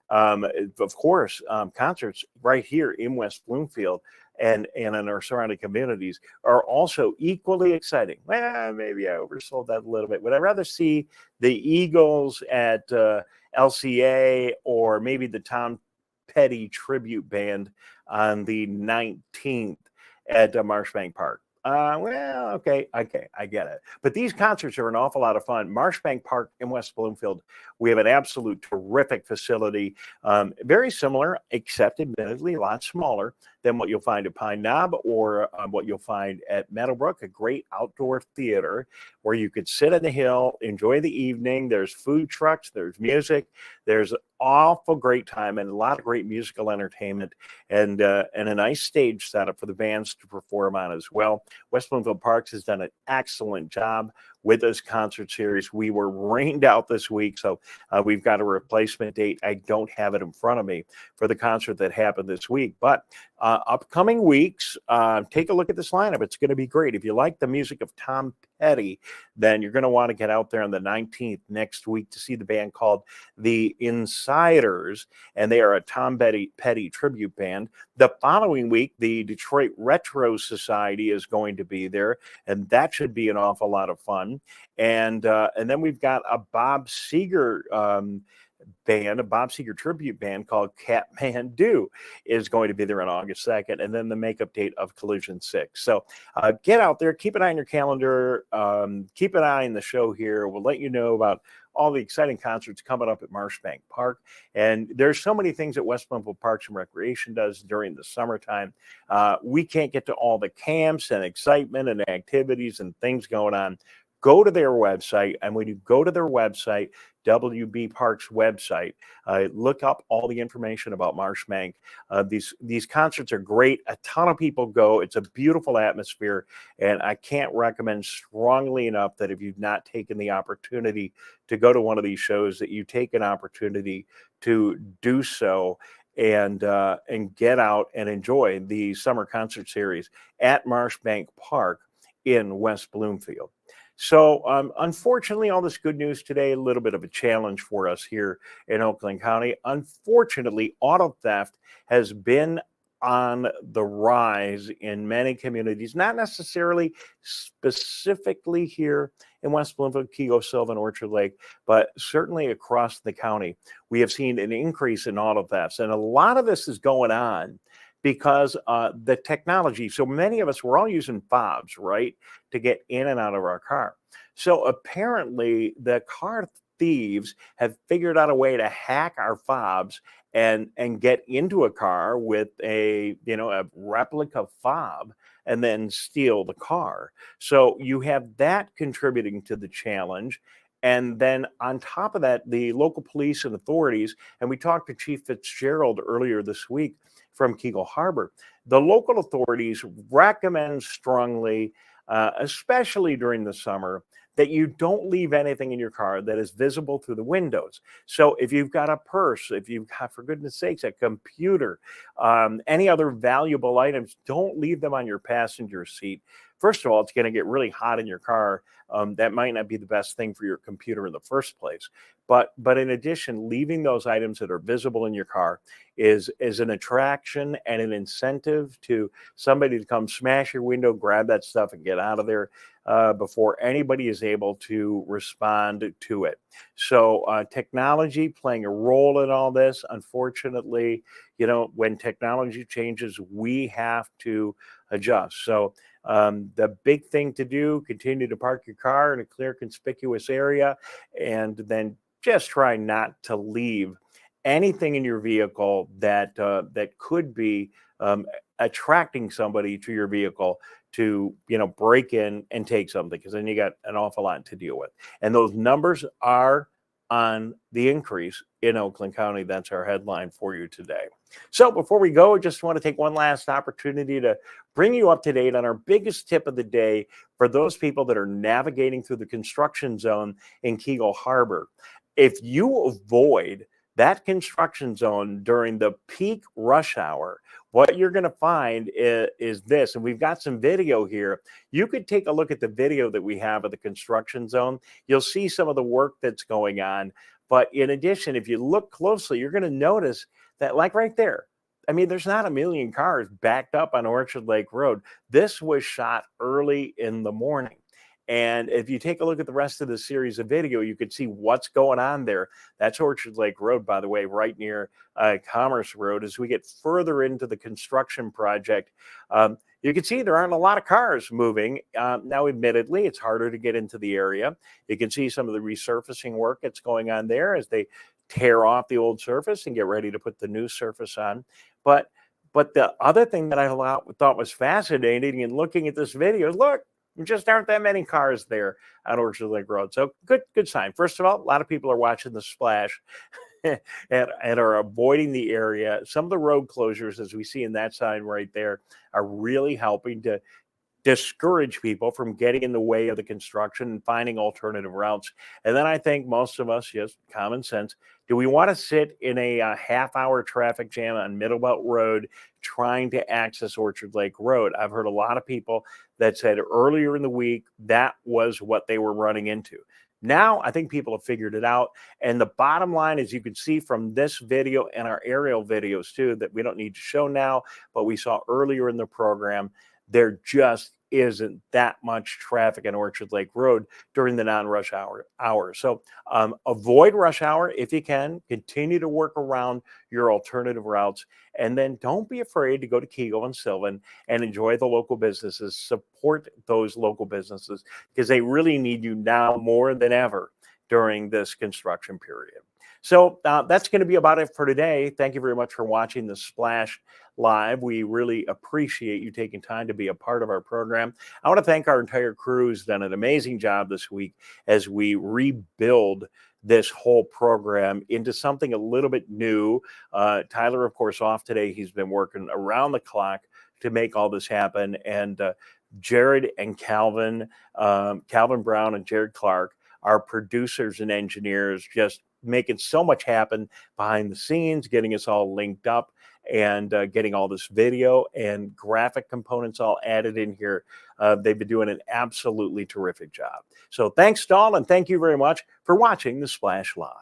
Speaker 1: Of course, concerts right here in West Bloomfield and in our surrounding communities are also equally exciting. Well, maybe I oversold that a little bit. Would I rather see the Eagles at LCA or maybe the Tom Petty tribute band on the 19th at Marshbank Park? Well, okay, I get it. But these concerts are an awful lot of fun. Marshbank Park in West Bloomfield, we have an absolute terrific facility, very similar, except admittedly a lot smaller than what you'll find at Pine Knob or what you'll find at Meadowbrook, a great outdoor theater where you could sit on the hill, enjoy the evening. There's food trucks, there's music, there's awful great time and a lot of great musical entertainment and a nice stage setup for the bands to perform on as well. West Bloomfield Parks has done an excellent job with this concert series. We were rained out this week, so we've got a replacement date. I don't have it in front of me for the concert that happened this week, but upcoming weeks, take a look at this lineup. It's going to be great. If you like the music of Tom Petty, then you're going to want to get out there on the 19th next week to see the band called The Insiders, and they are a Tom Petty tribute band. The following week, the Detroit Retro Society is going to be there, and that should be an awful lot of fun. And then we've got a Bob Seger band, a Bob Seger tribute band called Catmandu is going to be there on August 2nd, and then the makeup date of Collision 6. So get out there, keep an eye on your calendar, keep an eye on the show here. We'll let you know about all the exciting concerts coming up at Marshbank Park. And there's so many things that West Bloomfield Parks and Recreation does during the summertime. We can't get to all the camps and excitement and activities and things going on. Go to their website, and when you go to their website, WB Parks website, look up all the information about Marshbank. These concerts are great. A ton of people go. It's a beautiful atmosphere, and I can't recommend strongly enough that if you've not taken the opportunity to go to one of these shows, that you take an opportunity to do so and get out and enjoy the summer concert series at Marshbank Park in West Bloomfield. So unfortunately, all this good news today, a little bit of a challenge for us here in Oakland County. Unfortunately, auto theft has been on the rise in many communities, not necessarily specifically here in West Bloomfield, Kego, Sylvan, Orchard Lake, but certainly across the county. We have seen an increase in auto thefts, and a lot of this is going on because the technology, so many of us, we're all using fobs, right, to get in and out of our car. So apparently the car thieves have figured out a way to hack our fobs and get into a car with a replica fob and then steal the car. So you have that contributing to the challenge. And then on top of that, the local police and authorities, and we talked to Chief Fitzgerald earlier this week from Keagle Harbor, the local authorities recommend strongly, especially during the summer, that you don't leave anything in your car that is visible through the windows. So if you've got a purse, if you've got, for goodness sakes, a computer, any other valuable items, don't leave them on your passenger seat. First of all, it's going to get really hot in your car. That might not be the best thing for your computer in the first place. But in addition, leaving those items that are visible in your car is an attraction and an incentive to somebody to come smash your window, grab that stuff, and get out of there before anybody is able to respond to it. So technology playing a role in all this. Unfortunately, when technology changes, we have to adjust. So the big thing to do, continue to park your car in a clear, conspicuous area, and then just try not to leave anything in your vehicle that could be attracting somebody to your vehicle to break in and take something, because then you got an awful lot to deal with. And those numbers are on the increase in Oakland County. That's our headline for you today. So before we go, I just want to take one last opportunity to bring you up to date on our biggest tip of the day for those people that are navigating through the construction zone in Keagle Harbor. If you avoid that construction zone during the peak rush hour, what you're going to find is this, and we've got some video here. You could take a look at the video that we have of the construction zone. You'll see some of the work that's going on. But in addition, if you look closely, you're going to notice that, like right there, I mean, there's not a million cars backed up on Orchard Lake Road. This was shot early in the morning. And if you take a look at the rest of the series of video, you can see what's going on there. That's Orchard Lake Road, by the way, right near Commerce Road. As we get further into the construction project, you can see there aren't a lot of cars moving. Now, admittedly, it's harder to get into the area. You can see some of the resurfacing work that's going on there as they tear off the old surface and get ready to put the new surface on. But the other thing that I thought was fascinating in looking at this video is, look, there just aren't that many cars there on Orchard Lake Road. So good sign. First of all, a lot of people are watching the splash and are avoiding the area. Some of the road closures, as we see in that sign right there, are really helping to discourage people from getting in the way of the construction and finding alternative routes. And then I think most of us, just common sense, do we want to sit in a half-hour traffic jam on Middlebelt Road trying to access Orchard Lake Road? I've heard a lot of people that said earlier in the week that was what they were running into. Now, I think people have figured it out. And the bottom line, as you can see from this video and our aerial videos too, that we don't need to show now, but we saw earlier in the program, there just isn't that much traffic on Orchard Lake Road during the non-rush hours. So avoid rush hour if you can. Continue to work around your alternative routes. And then don't be afraid to go to Keagle and Sylvan and enjoy the local businesses. Support those local businesses because they really need you now more than ever during this construction period. So that's going to be about it for today. Thank you very much for watching the Splash Live. We really appreciate you taking time to be a part of our program. I want to thank our entire crew who's done an amazing job this week as we rebuild this whole program into something a little bit new. Tyler, of course, off today. He's been working around the clock to make all this happen. And Jared and Calvin Brown and Jared Clark, our producers and engineers, just making so much happen behind the scenes, getting us all linked up and getting all this video and graphic components all added in here. They've been doing an absolutely terrific job. So thanks, Dawn, and thank you very much for watching the Splash Live.